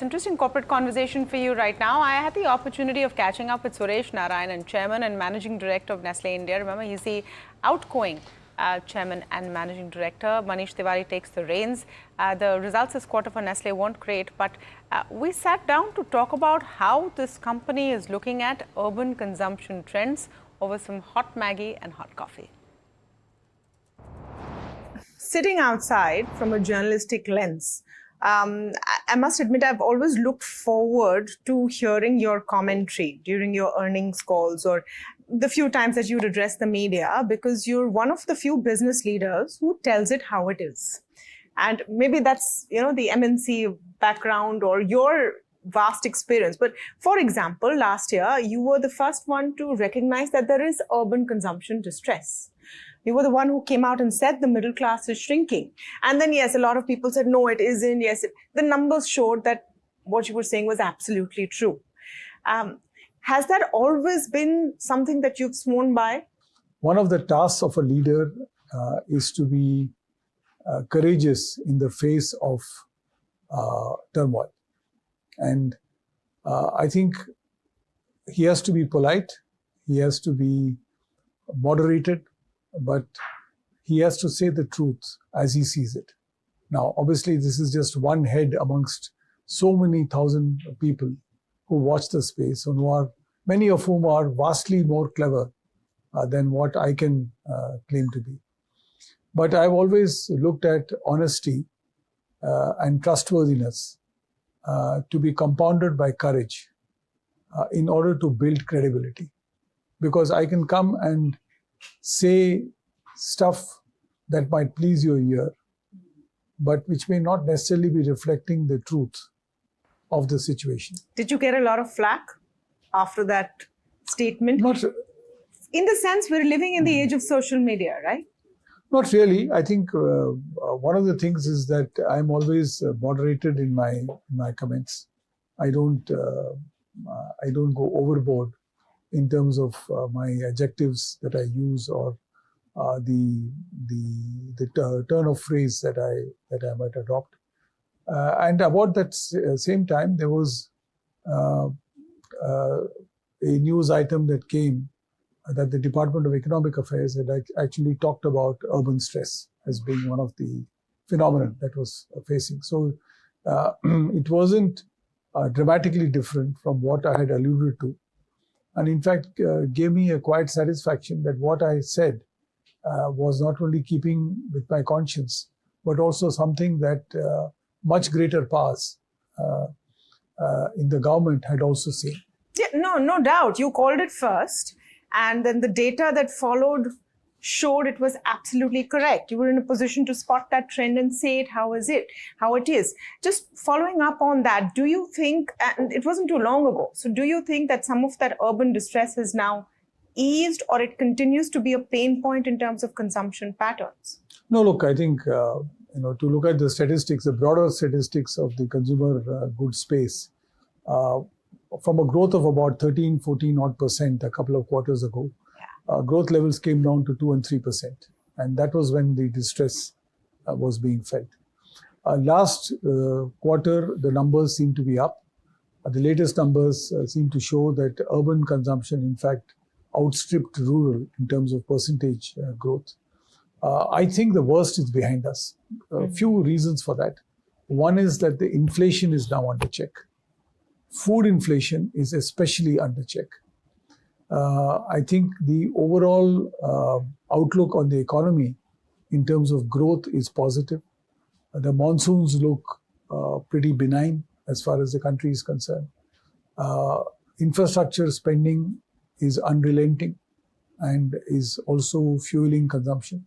Interesting corporate conversation for you right now. I had the opportunity of catching up with Suresh Narayanan, Chairman and Managing Director of Nestlé India. Remember, he's the outgoing Chairman and Managing Director. Manish Tiwari takes the reins. The results this quarter for Nestlé weren't great, but we sat down to talk about how this company is looking at urban consumption trends over some hot Maggi and hot coffee. Sitting outside from a journalistic lens, I must admit I've always looked forward to hearing your commentary during your earnings calls or the few times that you'd address the media, because you're one of the few business leaders who tells it how it is. And maybe that's, the MNC background or your vast experience. But for example, last year, you were the first one to recognize that there is urban consumption distress. You were the one who came out and said the middle class is shrinking. And then, yes, a lot of people said, no, it isn't. Yes, the numbers showed that what you were saying was absolutely true. Has that always been something that you've sworn by? One of the tasks of a leader is to be courageous in the face of turmoil. And I think he has to be polite, he has to be moderated, but he has to say the truth as he sees it. Now, obviously, this is just one head amongst so many thousand people who watch the space and many of whom are vastly more clever than what I can claim to be. But I've always looked at honesty and trustworthiness to be compounded by courage in order to build credibility. Because I can come and say stuff that might please your ear, but which may not necessarily be reflecting the truth of the situation. Did you get a lot of flack after that statement? Not, in the sense, we're living in the age of social media, right? Not really. I think one of the things is that I'm always moderated in my comments. I don't go overboard in terms of my adjectives that I use or the turn of phrase that I might adopt. And about that same time, there was a news item that came that the Department of Economic Affairs had actually talked about urban stress as being one of the phenomena that was facing. So it wasn't dramatically different from what I had alluded to. And in fact, gave me a quiet satisfaction that what I said was not only keeping with my conscience, but also something that much greater powers in the government had also seen. Yeah, no doubt. You called it first, and then the data that followed showed it was absolutely correct. You were in a position to spot that trend and say it how it is. Just following up on that, do you think, and it wasn't too long ago, so do you think that some of that urban distress is now eased, or it continues to be a pain point in terms of consumption patterns? No, look, I think, to look at the statistics, the broader statistics of the consumer goods space, from a growth of about 14 odd % a couple of quarters ago, growth levels came down to 2 and 3%. And that was when the distress was being felt. Last quarter, the numbers seem to be up. The latest numbers seem to show that urban consumption, in fact, outstripped rural in terms of percentage growth. I think the worst is behind us. A few reasons for that. One is that the inflation is now under check. Food inflation is especially under check. I think the overall outlook on the economy in terms of growth is positive. The monsoons look pretty benign as far as the country is concerned. Infrastructure spending is unrelenting and is also fueling consumption.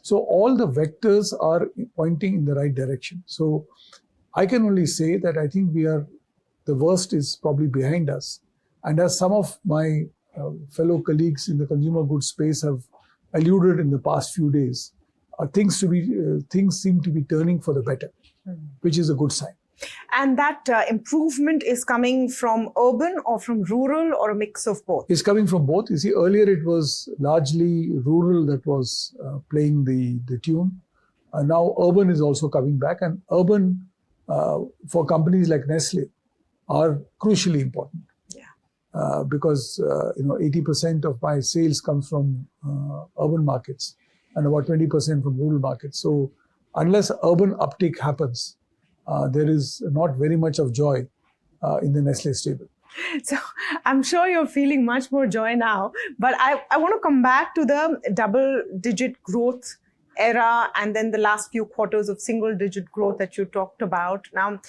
So all the vectors are pointing in the right direction. So I can only say that I think the worst is probably behind us. And as some of my fellow colleagues in the consumer goods space have alluded in the past few days, things seem to be turning for the better, which is a good sign. And that improvement is coming from urban or from rural or a mix of both? It's coming from both. You see, earlier it was largely rural that was playing the tune. Now urban is also coming back, and urban for companies like Nestle are crucially important. Because 80% of my sales comes from urban markets and about 20% from rural markets. So unless urban uptake happens, there is not very much of joy in the Nestle stable. So I'm sure you're feeling much more joy now, but I want to come back to the double-digit growth era and then the last few quarters of single-digit growth that you talked about. Now,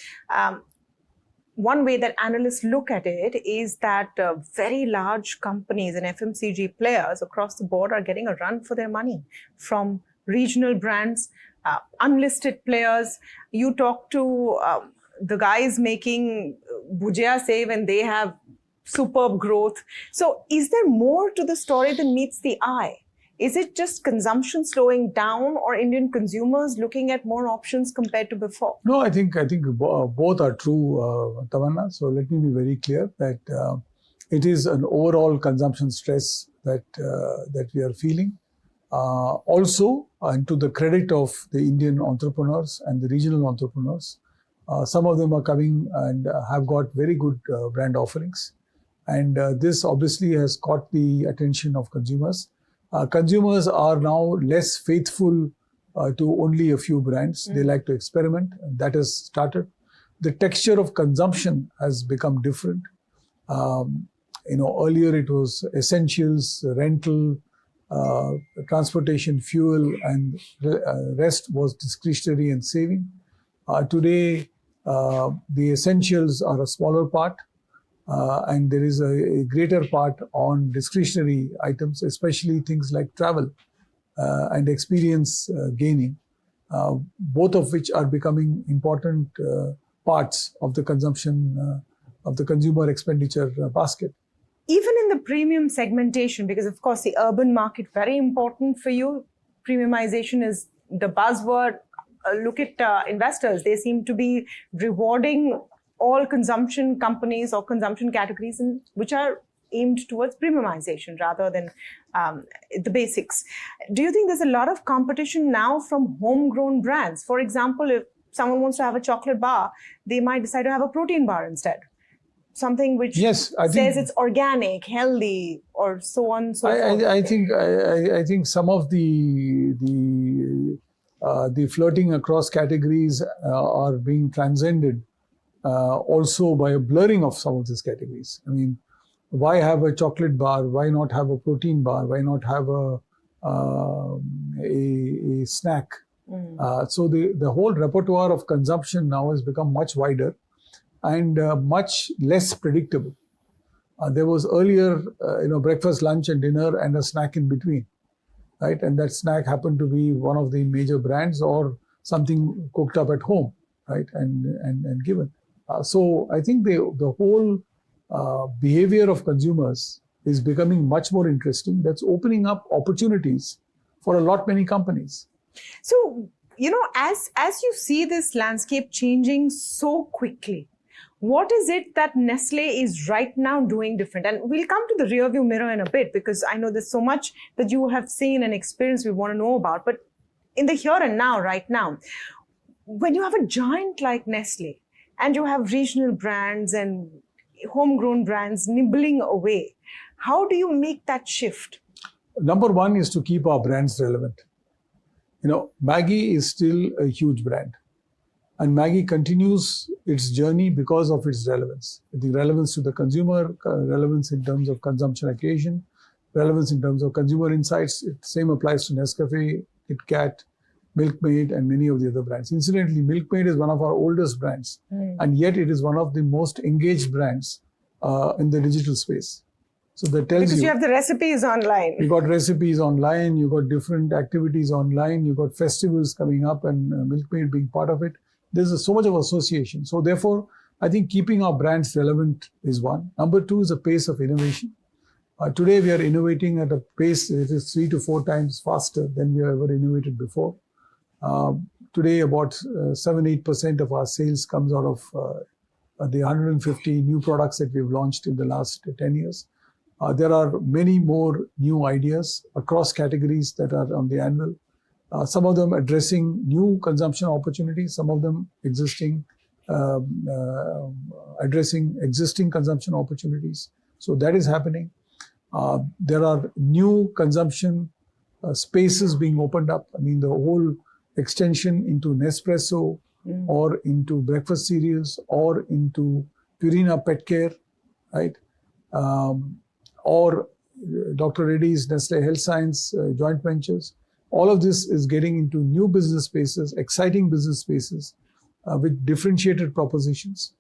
one way that analysts look at it is that very large companies and FMCG players across the board are getting a run for their money from regional brands, unlisted players. You talk to the guys making bhujia save and they have superb growth. So is there more to the story than meets the eye? Is it just consumption slowing down or Indian consumers looking at more options compared to before? No, I think both are true, Tamanna. So let me be very clear that it is an overall consumption stress that we are feeling. Also, and to the credit of the Indian entrepreneurs and the regional entrepreneurs, some of them are coming and have got very good brand offerings. And this obviously has caught the attention of consumers. Consumers are now less faithful to only a few brands. They like to experiment, and that has started. The texture of consumption has become different. Earlier it was essentials, rental, transportation, fuel, and rest was discretionary and saving. Today, the essentials are a smaller part. And there is a greater part on discretionary items, especially things like travel and experience gaining, both of which are becoming important parts of the consumption of the consumer expenditure basket. Even in the premium segmentation, because of course the urban market, very important for you, premiumization is the buzzword. Look at investors, they seem to be rewarding all consumption companies or consumption categories which are aimed towards premiumization rather than the basics. Do you think there's a lot of competition now from homegrown brands? For example, if someone wants to have a chocolate bar, they might decide to have a protein bar instead. Something which says it's organic, healthy, or so on and so forth. I think some of the flirting across categories are being transcended. Also by a blurring of some of these categories. I mean, why have a chocolate bar? Why not have a protein bar? Why not have a snack? So the whole repertoire of consumption now has become much wider and much less predictable. There was earlier, breakfast, lunch, and dinner, and a snack in between, right? And that snack happened to be one of the major brands or something cooked up at home, right? And given. So I think the whole behavior of consumers is becoming much more interesting. That's opening up opportunities for many companies. So, as you see this landscape changing so quickly, what is it that Nestle is right now doing different? And we'll come to the rearview mirror in a bit, because I know there's so much that you have seen and experienced we want to know about. But in the here and now, right now, when you have a giant like Nestle, and you have regional brands and homegrown brands nibbling away, how do you make that shift? Number one is to keep our brands relevant. Maggi is still a huge brand. And Maggi continues its journey because of its relevance. The relevance to the consumer, relevance in terms of consumption occasion, relevance in terms of consumer insights. Same applies to Nescafe, KitKat, Milkmaid, and many of the other brands. Incidentally, Milkmaid is one of our oldest brands, and yet it is one of the most engaged brands in the digital space. So that tells because you have the recipes online. You got recipes online, you got different activities online, you got festivals coming up, and Milkmaid being part of it. There's so much of association. So therefore, I think keeping our brands relevant is one. Number two is the pace of innovation. Today, we are innovating at a pace that is 3 to 4 times faster than we have ever innovated before. Today, about 7-8% of our sales comes out of the 150 new products that we've launched in the last 10 years. There are many more new ideas across categories that are on the anvil. Some of them addressing new consumption opportunities, some of them existing addressing existing consumption opportunities. So that is happening. There are new consumption spaces being opened up. I mean, the whole extension into Nespresso or into breakfast cereals or into Purina Pet Care, right? Or Dr. Reddy's Nestle Health Science joint ventures. All of this is getting into new business spaces, exciting business spaces with differentiated propositions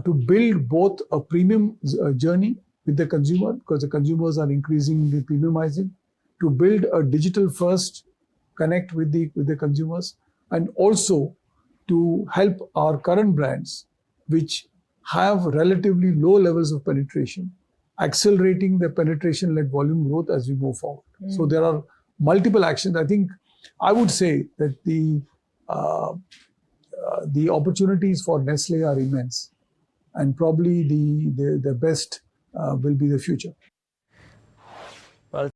to build both a premium journey with the consumer, because the consumers are increasingly premiumizing, to build a digital first connect with the consumers, and also to help our current brands, which have relatively low levels of penetration, accelerating the penetration-led volume growth as we move forward. So there are multiple actions. I think I would say that the opportunities for Nestle are immense, and probably the best will be the future.